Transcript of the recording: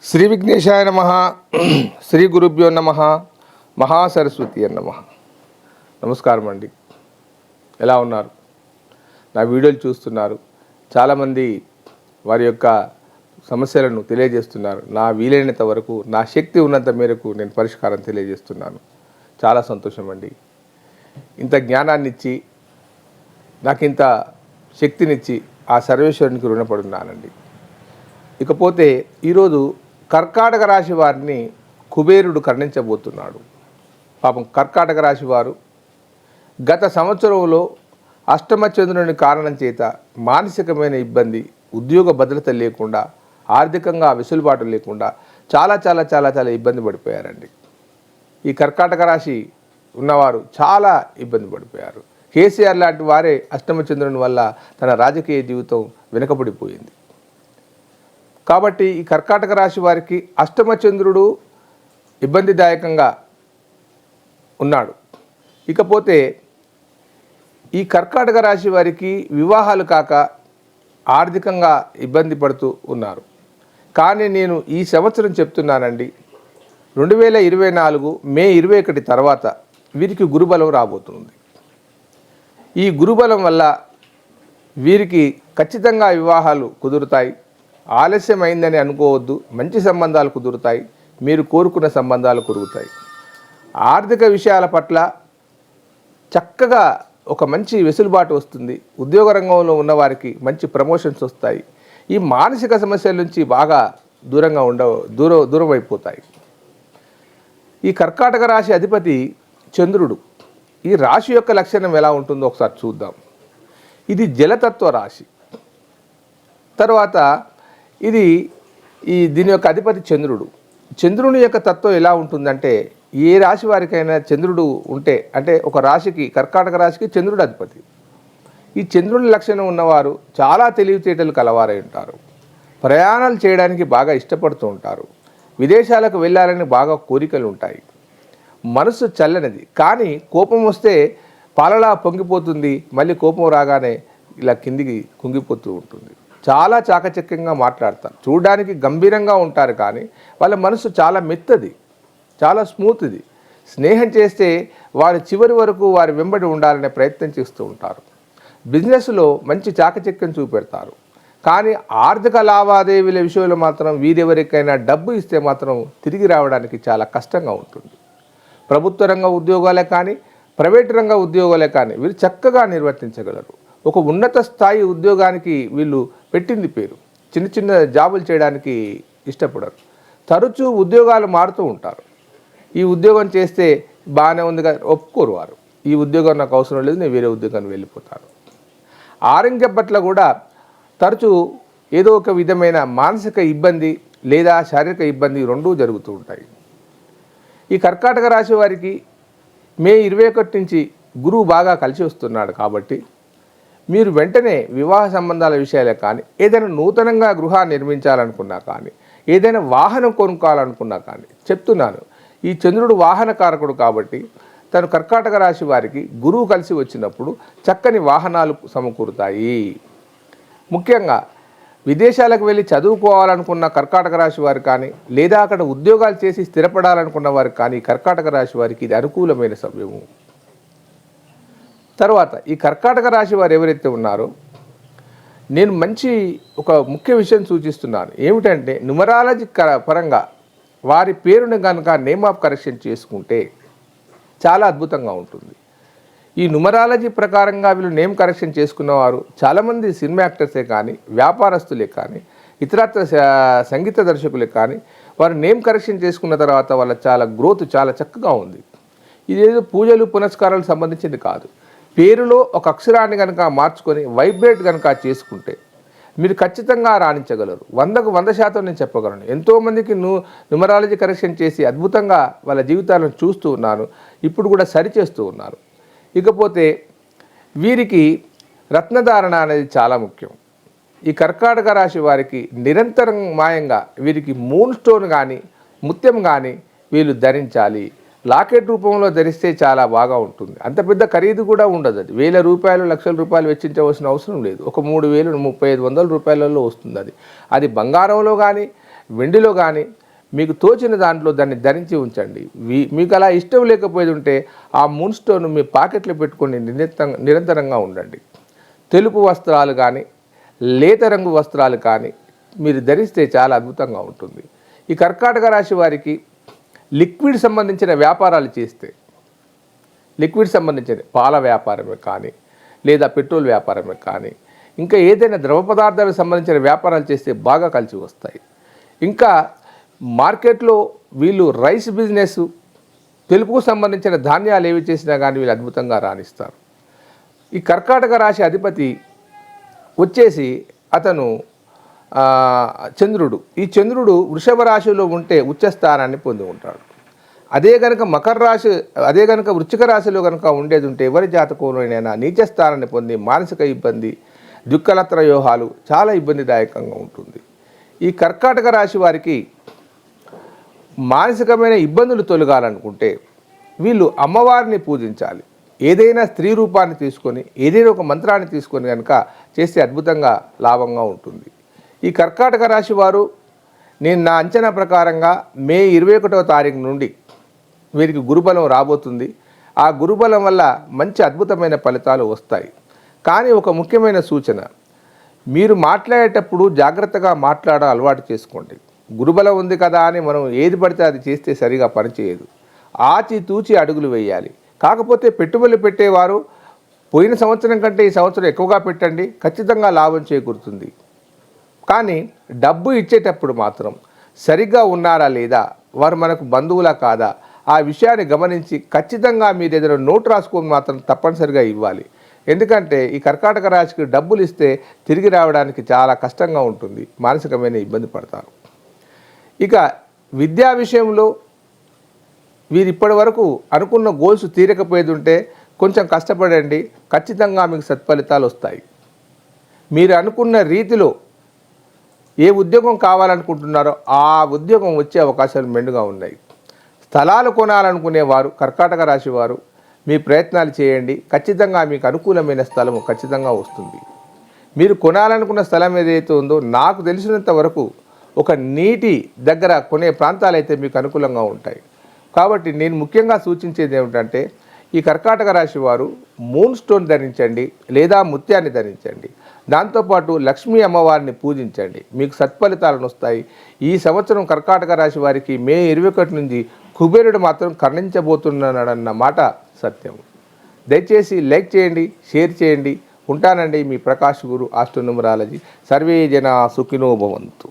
శ్రీ విఘ్నేశాయ నమః. శ్రీ గురుభ్యో నమః. మహాసరస్వతి నమః. నమస్కారం అండి. ఎలా ఉన్నారు? నా వీడియోలు చూస్తున్నారు. చాలామంది వారి యొక్క సమస్యలను తెలియజేస్తున్నారు. నా వీలైనంత వరకు, నా శక్తి ఉన్నంత మేరకు నేను పరిష్కారం తెలియజేస్తున్నాను. చాలా సంతోషం అండి. ఇంత జ్ఞానాన్ని ఇచ్చి, నాకు ఇంత శక్తినిచ్చి ఆ సర్వేశ్వరునికి రుణపడున్నానండి. ఇకపోతే ఈరోజు కర్కాటక రాశి వారిని కుబేరుడు కరుణించబోతున్నాడు. పాపం కర్కాటక రాశి వారు గత సంవత్సరంలో అష్టమ చంద్రుని కారణం చేత మానసికమైన ఇబ్బంది, ఉద్యోగ భద్రత లేకుండా, ఆర్థికంగా వెసులుబాటు లేకుండా చాలా చాలా చాలా చాలా ఇబ్బంది పడిపోయారండి. ఈ కర్కాటక రాశి ఉన్నవారు చాలా ఇబ్బంది పడిపోయారు. కేసీఆర్ లాంటి వారే అష్టమ చంద్రుని వల్ల తన రాజకీయ జీవితం వెనుకబడిపోయింది. కాబట్టి ఈ కర్కాటక రాశి వారికి అష్టమ చంద్రుడు ఇబ్బందిదాయకంగా ఉన్నాడు. ఇకపోతే ఈ కర్కాటక రాశి వారికి వివాహాలు కాక ఆర్థికంగా ఇబ్బంది పడుతూ ఉన్నారు. కానీ నేను ఈ సంవత్సరం చెప్తున్నానండి, 2024 మే 21 తర్వాత వీరికి గురుబలం రాబోతుంది. ఈ గురుబలం వల్ల వీరికి ఖచ్చితంగా వివాహాలు కుదురుతాయి. ఆలస్యం అయిందని అనుకోవద్దు. మంచి సంబంధాలు కుదురుతాయి. మీరు కోరుకున్న సంబంధాలు కుదురుతాయి. ఆర్థిక విషయాల పట్ల చక్కగా ఒక మంచి వెసులుబాటు వస్తుంది. ఉద్యోగ రంగంలో ఉన్నవారికి మంచి ప్రమోషన్స్ వస్తాయి. ఈ మానసిక సమస్యల నుంచి బాగా దూరం అయిపోతాయి. ఈ కర్కాటక రాశి అధిపతి చంద్రుడు. ఈ రాశి యొక్క లక్షణం ఎలా ఉంటుందో ఒకసారి చూద్దాం. ఇది జలతత్వ రాశి. తర్వాత దీని యొక్క అధిపతి చంద్రుడు. చంద్రుని యొక్క తత్వం ఎలా ఉంటుందంటే, ఏ రాశి వారికైనా చంద్రుడు ఉంటే, అంటే ఒక రాశికి, కర్కాటక రాశికి చంద్రుడు అధిపతి. ఈ చంద్రుని లక్షణం ఉన్నవారు చాలా తెలివితేటలు కలవారై ఉంటారు. ప్రయాణాలు చేయడానికి బాగా ఇష్టపడుతూ ఉంటారు. విదేశాలకు వెళ్ళాలని బాగా కోరికలు ఉంటాయి. మనసు చల్లనిది, కానీ కోపం వస్తే పాలలా పొంగిపోతుంది. మళ్ళీ కోపం రాగానే ఇలా కిందికి కుంగిపోతూ ఉంటుంది. చాలా చాకచక్యంగా మాట్లాడతారు. చూడడానికి గంభీరంగా ఉంటారు, కానీ వాళ్ళ మనసు చాలా మెత్తది, చాలా స్మూత్ది. స్నేహం చేస్తే వారి చివరి వరకు వారి వెంబడి ఉండాలనే ప్రయత్నం చేస్తూ ఉంటారు. బిజినెస్లో మంచి చాకచక్యం చూపెడతారు. కానీ ఆర్థిక లావాదేవీల విషయంలో మాత్రం వీరెవరికైనా డబ్బు ఇస్తే మాత్రం తిరిగి రావడానికి చాలా కష్టంగా ఉంటుంది. ప్రభుత్వ రంగ ఉద్యోగాలే కానీ, ప్రైవేట్ రంగ ఉద్యోగాలే కానీ వీరు చక్కగా నిర్వర్తించగలరు. ఒక ఉన్నత స్థాయి ఉద్యోగానికి వీళ్ళు పెట్టింది పేరు. చిన్న చిన్న జాబులు చేయడానికి ఇష్టపడరు. తరచూ ఉద్యోగాలు మారుతూ ఉంటారు. ఈ ఉద్యోగం చేస్తే బాగానే ఉంది కదా, ఒప్పుకోరు వారు. ఈ ఉద్యోగం నాకు అవసరం లేదు, నేను వేరే ఉద్యోగానికి వెళ్ళిపోతాను. ఆరోగ్యం పట్ల కూడా తరచూ ఏదో ఒక విధమైన మానసిక ఇబ్బంది లేదా శారీరక ఇబ్బంది రెండూ జరుగుతూ ఉంటాయి. ఈ కర్కాటక రాశి వారికి మే 21 నుంచి గురువు బాగా కలిసి వస్తున్నాడు. కాబట్టి మీరు వెంటనే వివాహ సంబంధాల విషయాలే కానీ, ఏదైనా నూతనంగా గృహాన్ని నిర్మించాలనుకున్నా కానీ, ఏదైనా వాహనం కొనుక్కోవాలనుకున్నా కానీ చెప్తున్నాను, ఈ చంద్రుడు వాహనకారకుడు కాబట్టి తను కర్కాటక రాశి వారికి గురువు కలిసి వచ్చినప్పుడు చక్కని వాహనాలు సమకూరుతాయి. ముఖ్యంగా విదేశాలకు వెళ్ళి చదువుకోవాలనుకున్న కర్కాటక రాశి వారు కానీ, లేదా అక్కడ ఉద్యోగాలు చేసి స్థిరపడాలనుకున్న వారు కానీ, కర్కాటక రాశి వారికి ఇది అనుకూలమైన సమయము. తర్వాత ఈ కర్కాటక రాశి వారు ఎవరైతే ఉన్నారో, నేను ఒక ముఖ్య విషయం సూచిస్తున్నాను. ఏమిటంటే, న్యూమరాలజీ పరంగా వారి పేరుని కనుక నేమ్ ఆఫ్ కరెక్షన్ చేసుకుంటే చాలా అద్భుతంగా ఉంటుంది. ఈ న్యూమరాలజీ ప్రకారంగా వీళ్ళు నేమ్ కరెక్షన్ చేసుకున్నవారు చాలామంది సినిమా యాక్టర్సే కానీ, వ్యాపారస్తులే కానీ, ఇతరత్ర సంగీత దర్శకులే కానీ, వారు నేమ్ కరెక్షన్ చేసుకున్న తర్వాత వాళ్ళ చాలా గ్రోత్ చాలా చక్కగా ఉంది. ఇదేదో పూజలు పునస్కారాలకు సంబంధించింది కాదు. పేరులో ఒక అక్షరాన్ని కనుక మార్చుకొని వైబ్రేట్ కనుక చేసుకుంటే మీరు ఖచ్చితంగా రాణించగలరు. 100కు 100% నేను చెప్పగలను. ఎంతోమందికి న్యూమరాలజీ కరెక్షన్ చేసి అద్భుతంగా వాళ్ళ జీవితాలను చూస్తూ ఉన్నాను. ఇప్పుడు కూడా సరిచేస్తూ ఉన్నారు. ఇకపోతే వీరికి రత్నధారణ అనేది చాలా ముఖ్యం. ఈ కర్కాటక రాశి వారికి నిరంతరం మాయంగా వీరికి మూన్ స్టోన్ కానీ, ముత్యం కానీ వీళ్ళు ధరించాలి. లాకెట్ రూపంలో ధరిస్తే చాలా బాగా ఉంటుంది. అంత పెద్ద ఖరీదు కూడా ఉండదు. అది 1000 రూపాయలు, లక్షల రూపాయలు వెచ్చించవలసిన అవసరం లేదు. ఒక 3000, 3500 రూపాయలలో వస్తుంది. అది బంగారంలో కానీ, వెండిలో కానీ మీకు తోచిన దాంట్లో దాన్ని ధరించి ఉంచండి. మీకు అలా ఇష్టం లేకపోయేది ఉంటే ఆ మూన్ స్టోన్ మీ పాకెట్లో పెట్టుకొని నిరంతరంగా ఉండండి. తెలుపు వస్త్రాలు కానీ లేత రంగు వస్త్రాలు కానీ మీరు ధరిస్తే చాలా అద్భుతంగా ఉంటుంది. ఈ కర్కాటక రాశి వారికి లిక్విడ్ సంబంధించిన వ్యాపారాలు చేస్తే, లిక్విడ్ సంబంధించిన పాల వ్యాపారమే కానీ లేదా పెట్రోల్ వ్యాపారమే కానీ ఇంకా ఏదైనా ద్రవ పదార్థాలకు సంబంధించిన వ్యాపారాలు చేస్తే బాగా కలిసి వస్తాయి. ఇంకా మార్కెట్లో వీళ్ళు రైస్ బిజినెస్, తెలుపుకు సంబంధించిన ధాన్యాలు ఏవి చేసినా కానీ వీళ్ళు అద్భుతంగా రాణిస్తారు. ఈ కర్కాటక రాశి అధిపతి వచ్చేసి అతను చంద్రుడు. ఈ చంద్రుడు వృషభ రాశిలో ఉంటే ఉచ్చస్థానాన్ని పొంది ఉంటాడు. అదే కనుక వృశ్చిక రాశిలో కనుక ఉండేది ఉంటే ఎవరి జాతకంలోనైనా నీచస్థానాన్ని పొంది మానసిక ఇబ్బంది, దుఃఖలత్ర వ్యూహాలు చాలా ఇబ్బందిదాయకంగా ఉంటుంది. ఈ కర్కాటక రాశి వారికి మానసికమైన ఇబ్బందులు తొలగాలనుకుంటే వీళ్ళు అమ్మవారిని పూజించాలి. ఏదైనా స్త్రీ రూపాన్ని తీసుకొని ఏదైనా ఒక మంత్రాన్ని తీసుకొని కనుక చేస్తే అద్భుతంగా లాభంగా ఉంటుంది. ఈ కర్కాటక రాశి వారు నేను నా అంచనా ప్రకారంగా మే 21వ తారీఖు నుండి వీరికి గురుబలం రాబోతుంది. ఆ గురుబలం వల్ల మంచి అద్భుతమైన ఫలితాలు వస్తాయి. కానీ ఒక ముఖ్యమైన సూచన, మీరు మాట్లాడేటప్పుడు జాగ్రత్తగా మాట్లాడడం అలవాటు చేసుకోండి. గురుబలం ఉంది కదా అని మనం ఏది పడితే అది చేస్తే సరిగా పనిచేయదు. ఆచితూచి అడుగులు వేయాలి. కాకపోతే పెట్టుబడులు పెట్టేవారు పోయిన సంవత్సరం కంటే ఈ సంవత్సరం ఎక్కువగా పెట్టండి, ఖచ్చితంగా లాభం చేకూరుతుంది. కానీ డబ్బు ఇచ్చేటప్పుడు మాత్రం సరిగ్గా ఉన్నారా లేదా, వారు మనకు బంధువులా కాదా, ఆ విషయాన్ని గమనించి ఖచ్చితంగా మీరు ఏదైనా నోటు రాసుకొని మాత్రం తప్పనిసరిగా ఇవ్వాలి. ఎందుకంటే ఈ కర్కాటక రాశికి డబ్బులు ఇస్తే తిరిగి రావడానికి చాలా కష్టంగా ఉంటుంది, మానసికమైన ఇబ్బంది పడతారు. ఇక విద్యా విషయంలో వీరు ఇప్పటి వరకు అనుకున్న గోల్స్ తీరకపోయేది ఉంటే కొంచెం కష్టపడండి, ఖచ్చితంగా మీకు సత్ఫలితాలు వస్తాయి. మీరు అనుకున్న రీతిలో ఏ ఉద్యోగం కావాలనుకుంటున్నారో ఆ ఉద్యోగం వచ్చే అవకాశాలు మెండుగా ఉన్నాయి. స్థలాలు కొనాలనుకునేవారు కర్కాటక రాశి వారు మీ ప్రయత్నాలు చేయండి, ఖచ్చితంగా మీకు అనుకూలమైన స్థలము ఖచ్చితంగా వస్తుంది. మీరు కొనాలనుకున్న స్థలం ఏదైతే ఉందో నాకు తెలిసినంత వరకు ఒక నీటి దగ్గర కొనే ప్రాంతాలు అయితే మీకు అనుకూలంగా ఉంటాయి. కాబట్టి నేను ముఖ్యంగా సూచించేది ఏమిటంటే ఈ కర్కాటక రాశి వారు మూన్ స్టోన్ ధరించండి లేదా ముత్యాన్ని ధరించండి. దాంతోపాటు లక్ష్మీ అమ్మవారిని పూజించండి, మీకు సత్ఫలితాలను వస్తాయి. ఈ సంవత్సరం కర్కాటక రాశి వారికి మే 21 నుంచి కుబేరుడు మాత్రం కరుణించబోతున్నాడన్న మాట సత్యం. దయచేసి లైక్ చేయండి, షేర్ చేయండి. ఉంటానండి మీ ప్రకాష్ గురు ఆస్ట్రోన్యూమరాలజీ. సర్వే జన సుఖినో భవంతు.